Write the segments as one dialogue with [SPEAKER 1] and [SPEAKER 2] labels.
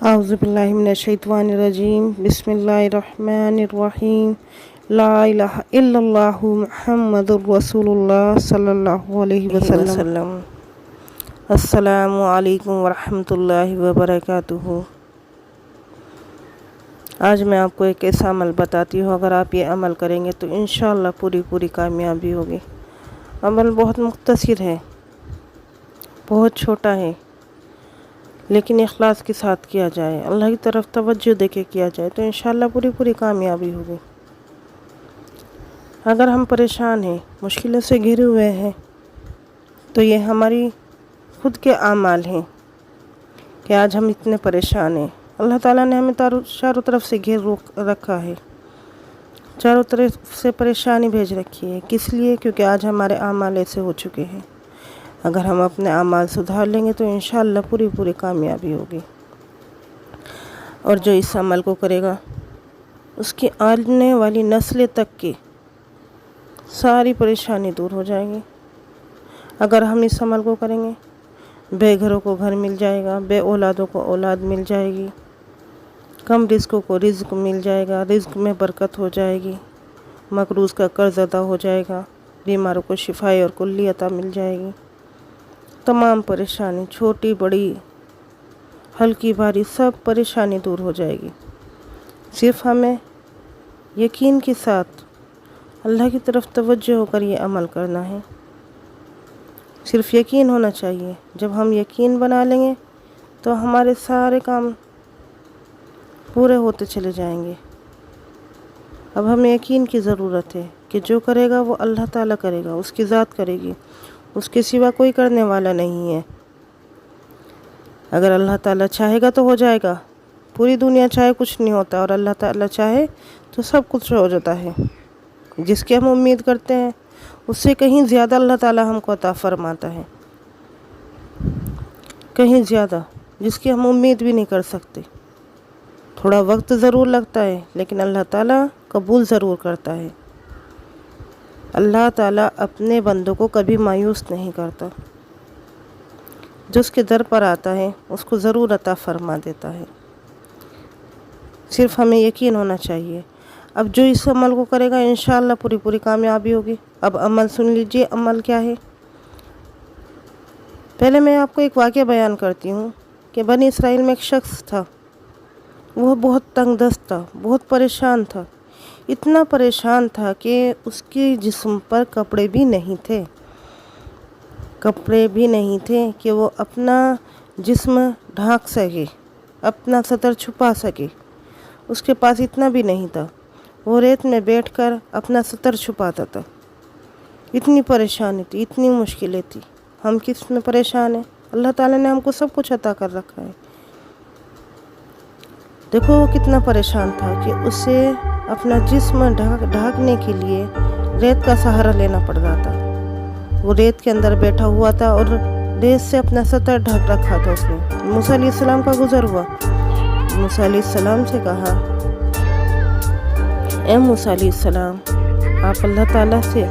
[SPEAKER 1] أعوذ بالله من الشيطان الرجيم بسم الله الرحمن الرحيم لا إله إلا الله محمد رسول الله صلی اللہ علیہ وسلم. السلام علیکم ورحمۃ اللہ وبرکاتہ. آج میں آپ کو ایک ایسا عمل بتاتی ہوں، اگر آپ یہ عمل کریں گے تو انشاءاللہ پوری کامیابی ہوگی. عمل بہت مختصر ہے، بہت چھوٹا ہے، لیکن اخلاص کے ساتھ کیا جائے، اللہ کی طرف توجہ دے کے کیا جائے تو انشاءاللہ پوری کامیابی ہوگی. اگر ہم پریشان ہیں، مشکلوں سے گھرے ہوئے ہیں، تو یہ ہماری خود کے اعمال ہیں کہ آج ہم اتنے پریشان ہیں. اللہ تعالیٰ نے ہمیں چاروں طرف سے گھیر رکھا ہے، چاروں طرف سے پریشانی بھیج رکھی ہے. کس لیے؟ کیونکہ آج ہمارے اعمال ایسے ہو چکے ہیں. اگر ہم اپنے اعمال سدھار لیں گے تو انشاءاللہ پوری کامیابی ہوگی. اور جو اس عمل کو کرے گا اس کی آنے والی نسلیں تک کی ساری پریشانی دور ہو جائے گی. اگر ہم اس عمل کو کریں گے، بے گھروں کو گھر مل جائے گا، بے اولادوں کو اولاد مل جائے گی، کم رزقوں کو رزق مل جائے گا، رزق میں برکت ہو جائے گی، مقروض کا قرض ادا ہو جائے گا، بیماروں کو شفاء اور کلی عطا مل جائے گی. تمام پریشانی، چھوٹی بڑی ہلکی بھاری، سب پریشانی دور ہو جائے گی. صرف ہمیں یقین کے ساتھ اللہ کی طرف توجہ ہو کر یہ عمل کرنا ہے. صرف یقین ہونا چاہیے. جب ہم یقین بنا لیں گے تو ہمارے سارے کام پورے ہوتے چلے جائیں گے. اب ہمیں یقین کی ضرورت ہے کہ جو کرے گا وہ اللہ تعالیٰ کرے گا، اس کی ذات کرے گی، اس کے سوا کوئی کرنے والا نہیں ہے. اگر اللہ تعالیٰ چاہے گا تو ہو جائے گا. پوری دنیا چاہے کچھ نہیں ہوتا، اور اللہ تعالیٰ چاہے تو سب کچھ ہو جاتا ہے. جس کی ہم امید کرتے ہیں اس سے کہیں زیادہ اللہ تعالیٰ ہم کو عطا فرماتا ہے، کہیں زیادہ، جس کی ہم امید بھی نہیں کر سکتے. تھوڑا وقت ضرور لگتا ہے لیکن اللہ تعالیٰ قبول ضرور کرتا ہے. اللہ تعالیٰ اپنے بندوں کو کبھی مایوس نہیں کرتا. جو اس کے در پر آتا ہے اس کو ضرور عطا فرما دیتا ہے. صرف ہمیں یقین ہونا چاہیے. اب جو اس عمل کو کرے گا انشاءاللہ پوری کامیابی ہوگی. اب عمل سن لیجئے. عمل کیا ہے؟ پہلے میں آپ کو ایک واقعہ بیان کرتی ہوں کہ بنی اسرائیل میں ایک شخص تھا. وہ بہت تنگ دست تھا، بہت پریشان تھا. اتنا پریشان تھا کہ اس کے جسم پر کپڑے بھی نہیں تھے کہ وہ اپنا جسم ڈھانک سکے، اپنا سطر چھپا سکے. اس کے پاس اتنا بھی نہیں تھا. وہ ریت میں بیٹھ کر اپنا سطر چھپاتا تھا. اتنی پریشانی تھی، اتنی مشکلیں تھی. ہم کس میں پریشان ہیں؟ اللہ تعالیٰ نے ہم کو سب کچھ عطا کر رکھا ہے. دیکھو وہ کتنا پریشان تھا کہ اسے اپنا جسم ڈھانکنے کے لیے ریت کا سہارا لینا پڑ رہا تھا. وہ ریت کے اندر بیٹھا ہوا تھا اور ریت سے اپنا سطر ڈھک رکھا تھا. اس نے موسیٰ علیہ السلام کا گزر ہوا. موسیٰ علیہ السلام سے کہا، اے موسیٰ علیہ السلام، آپ اللہ تعالیٰ سے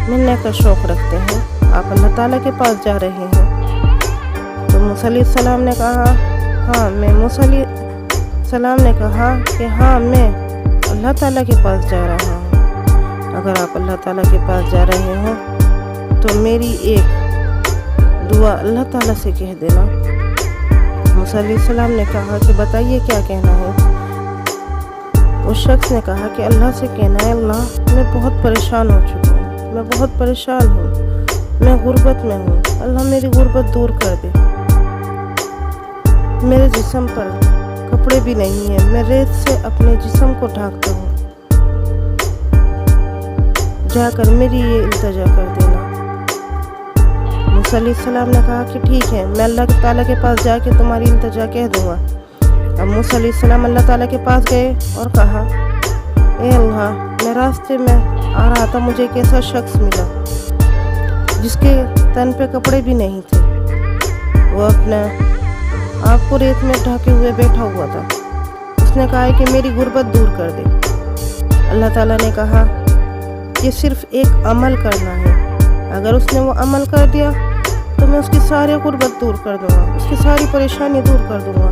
[SPEAKER 1] ملنے کا شوق رکھتے ہیں، آپ اللہ تعالیٰ کے پاس جا رہے ہیں. تو موسیٰ علیہ السلام نے کہا، موسیٰ علیہ السلام نے کہا کہ میں اللہ تعالیٰ کے پاس جا رہا ہوں. اگر آپ اللہ تعالیٰ کے پاس جا رہے ہیں تو میری ایک دعا اللہ تعالیٰ سے کہہ دینا. موسیٰ علیہ السلام نے کہا کہ بتائیے کیا کہنا ہے. اس شخص نے کہا کہ اللہ سے کہنا ہے، اللہ میں بہت پریشان ہو چکا ہوں، میں بہت پریشان ہوں، میں غربت میں ہوں. اللہ میری غربت دور کر دے. میرے جسم پر کپڑے بھی نہیں ہیں، میں ریت سے اپنے جسم کو ڈھانکتا ہوں. جا کر میری یہ التجا کر دینا. موسیٰ علیہ السلام نے کہا کہ ٹھیک ہے، میں اللہ تعالیٰ کے پاس جا کے تمہاری التجا کہہ دوں گا. اب موسیٰ علیہ السلام اللہ تعالیٰ کے پاس گئے اور کہا، اے اللہ، میں راستے میں آ رہا تھا، مجھے ایک ایسا شخص ملا جس کے تن پہ کپڑے بھی نہیں تھے. وہ اپنا آپ کو ریت میں ڈھکے ہوئے بیٹھا ہوا تھا. اس نے کہا کہ میری غربت دور کر دے. اللہ تعالیٰ نے کہا کہ صرف ایک عمل کرنا ہے. اگر اس نے وہ عمل کر دیا تو میں اس کی ساری غربت دور کر دوں گا، اس کی ساری پریشانی دور کر دوں گا.